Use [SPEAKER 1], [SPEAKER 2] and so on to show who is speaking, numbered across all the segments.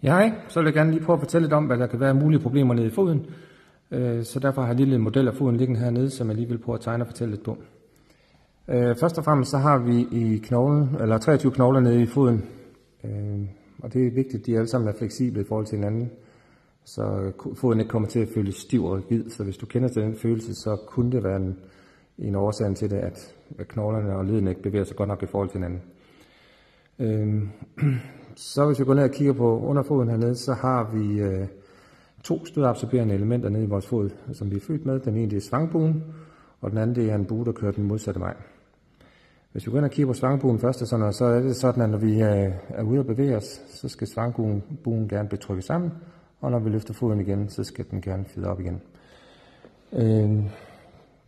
[SPEAKER 1] Ja, hej. Så vil jeg gerne lige prøve at fortælle lidt om, hvad der kan være mulige problemer nede i foden. Så derfor har jeg en lille model af foden liggende hernede, som jeg lige vil prøve at tegne og fortælle lidt på. Først og fremmest så har vi i knoglen, eller 23 knogler nede i foden. Og det er vigtigt, at de alle sammen er fleksible i forhold til hinanden. Så foden ikke kommer til at føles stiv og rigid. Så hvis du kender til den følelse, så kunne det være en årsag til det, at knoglerne og ledene ikke bevæger sig godt nok i forhold til hinanden. Så hvis vi går ned og kigger på underfoden hernede, så har vi 2 stødabsorberende elementer nede i vores fod, som vi er født med. Den ene det er svangbuen, og den anden det er en bue, der kører den modsatte vej. Hvis vi går ind og kigger på svangbuen først, så er det sådan, at når vi er ude og bevæge os, så skal svangbuen gerne blive trykket sammen, og når vi løfter foden igen, så skal den gerne fede op igen.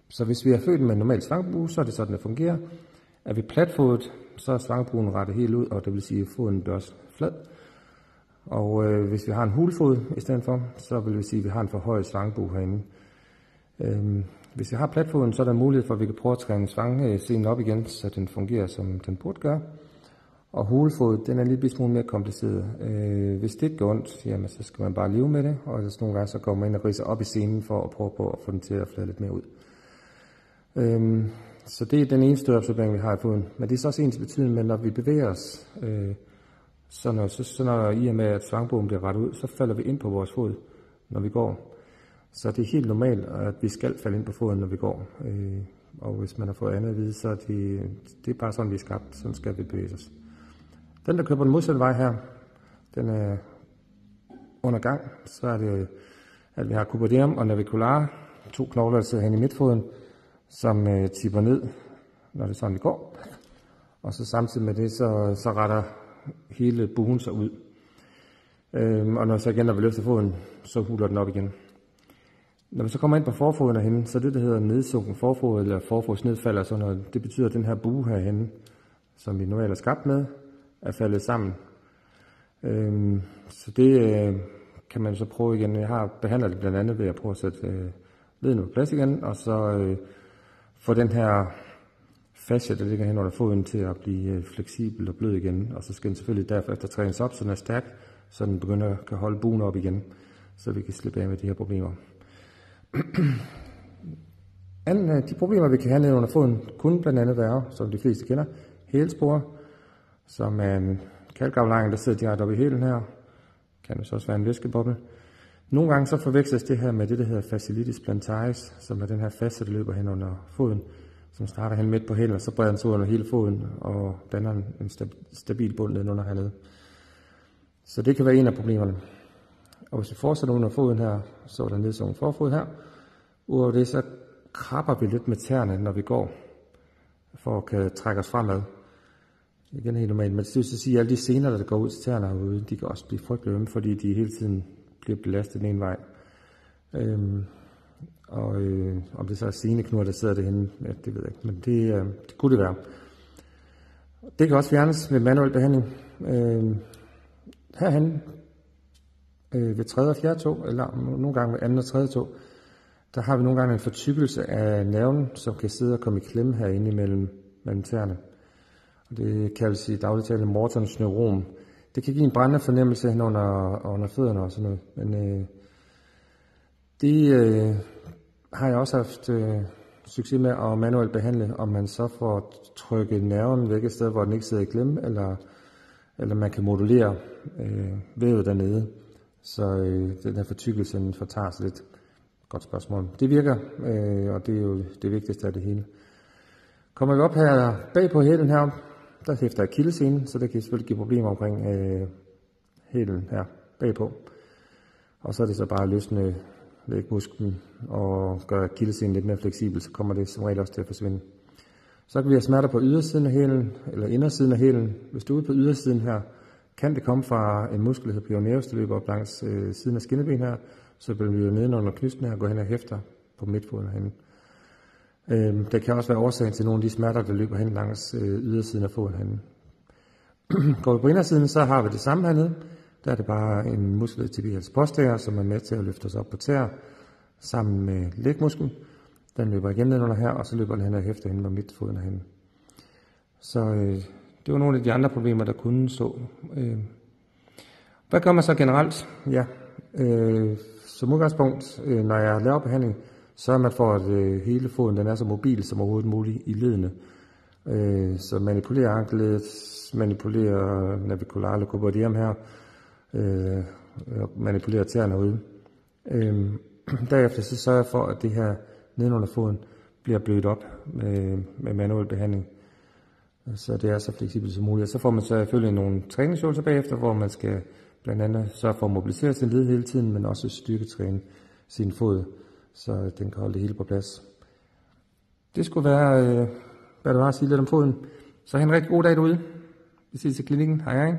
[SPEAKER 1] Så hvis vi er født med en normal svangbue, så er det sådan, det fungerer. Er vi platfodet, så er svangbuen rettet helt ud, og det vil sige, at foden bliver også flad. Og hvis vi har en hulfod i stedet for, så vil det sige, at vi har en forhøjet svangbue herinde. Hvis vi har platfoden, så er der mulighed for, at vi kan prøve at træne svangscenen op igen, så den fungerer, som den burde gøre. Og hulfod, den er en lille smule mere kompliceret. Hvis det ikke går ondt, jamen, så skal man bare leve med det, og så nogle gange så går man ind og ridser op i scenen for at prøve på at få den til at flade lidt mere ud. Så det er den ene stødabsorbering, vi har i foden. Men det er så også ens betydning, men når vi bevæger os, så når i og med, at svangbuen bliver rettet ud, så falder vi ind på vores fod, når vi går. Så det er helt normalt, at vi skal falde ind på foden, når vi går. Og hvis man har fået andet at vide, så er det er bare sådan, vi er skabt. Sådan skal vi bevæge os. Den, der kører på den modsatte vej her, den er under gang. Så er det, at vi har cuboidum og navicular, 2 knogler, der sidder hen i midtfoden, som tipper ned, når det er sådan, vi går. Og så samtidig med det, så retter hele buen sig ud. Og når vi løfter foden, så huler den op igen. Når vi så kommer ind på forfoden herhenne, så det, der hedder nedsunken forfod, eller forfodsnedfald, og sådan noget, det betyder, at den her bue herhenne, som vi normalt er skabt med, er faldet sammen. Så det kan man så prøve igen. Jeg har behandlet det blandt andet ved at prøve at sætte ledene på plads igen, og så få den her fascia, der ligger hen under foden, til at blive fleksibel og blød igen. Og så skal den selvfølgelig derfor efter trænes op, så den er stærk, så den begynder at holde buen op igen, så vi kan slippe af med de her problemer. De problemer, vi kan have nede under foden, kunne blandt andet være, som de fleste kender, hælspore, som er en kalkaflejring, der sidder direkte oppe i hælen her. Kan det så også være en væskeboble. Nogle gange så forveksles det her med det, der hedder fasciitis plantaris, som er den her fascia, der løber hen under foden, som starter hen midt på hælen, og så breder den sig ud under hele foden, og danner en stabil bund nedenunder hernede. Så det kan være en af problemerne. Og hvis vi fortsætter under foden her, så er der nedsunken forfod her. Udover det, så krabber vi lidt med tæerne, når vi går, for at kan trække os fremad. Igen helt normalt, men det vil sige, at alle de sener, der går ud til tæerne herude, de kan også blive frygtelig ømme, fordi de hele tiden bliver belastet den ene vej. Om det så er seneknurrer, der sidder derhenne, ja, det ved jeg ikke, men det kunne det være. Det kan også fjernes med manuel behandling. Herhen ved 3. og 4. tå, eller nogle gange ved 2. og 3. tå, der har vi nogle gange en fortykkelse af nerven, som kan sidde og komme i klemme herinde mellem tæerne. Og det kaldes i daglig tale Mortons neuron. Det kan give en brændende fornemmelse hen under fødderne og sådan noget. Men det har jeg også haft succees med at manuelt behandle, om man så får trykket nerven væk et sted, hvor den ikke sidder i klemme, eller man kan modulere vævet dernede, så den her fortykkelse fortager sig lidt. Godt spørgsmål. Det virker, og det er jo det vigtigste af det hele. Kommer vi op her bag på hælen her, der hæfter akillessenen, så det kan selvfølgelig give problemer omkring hælen her bagpå. Og så er det så bare at løsne lægmusklen og gøre akillessenen lidt mere fleksibel, så kommer det som regel også til at forsvinde. Så kan vi have smerter på ydersiden af hælen, eller indersiden af hælen. Hvis du er ude på ydersiden her, kan det komme fra en muskel, der hedder peroneus, der løber op langs siden af skinneben her, så bliver vi nede under knysten her og går hen og hæfter på midtfoden herinde. Det kan også være årsagen til nogle af de smerter, der løber hen langs ydersiden af foden herinde. Går vi på indersiden, så har vi det samme hernede. Der er det bare en muskel tibialis posterior, som er med til at løfte os op på tæer sammen med lægmusklen. Den løber igen ned under her, og så løber den hen og hæfter hen på midtfoden herinde. Så det var nogle af de andre problemer, der kunne stå. Hvad gør man så generelt? Ja, som udgangspunkt, når jeg laver behandling, så er man for, at hele foden den er så mobil som overhovedet muligt i ledene. Så manipulerer anklet, manipulerer navicular cruboidium her, manipulerer tæerne ude. Derefter så sørger jeg for, at det her nedenunder foden bliver blødt op med manuel behandling. Så det er så fleksibelt som muligt. Og så får man selvfølgelig nogle træningsøvelser bagefter, hvor man skal blandt andet sørge for at mobilisere sin led hele tiden, men også styrketræne sin fod, så den kan holde det hele på plads. Det skulle være, hvad der var at sige lidt om foden. Så have en rigtig god dag derude. Vi ses i klinikken. Hej hej.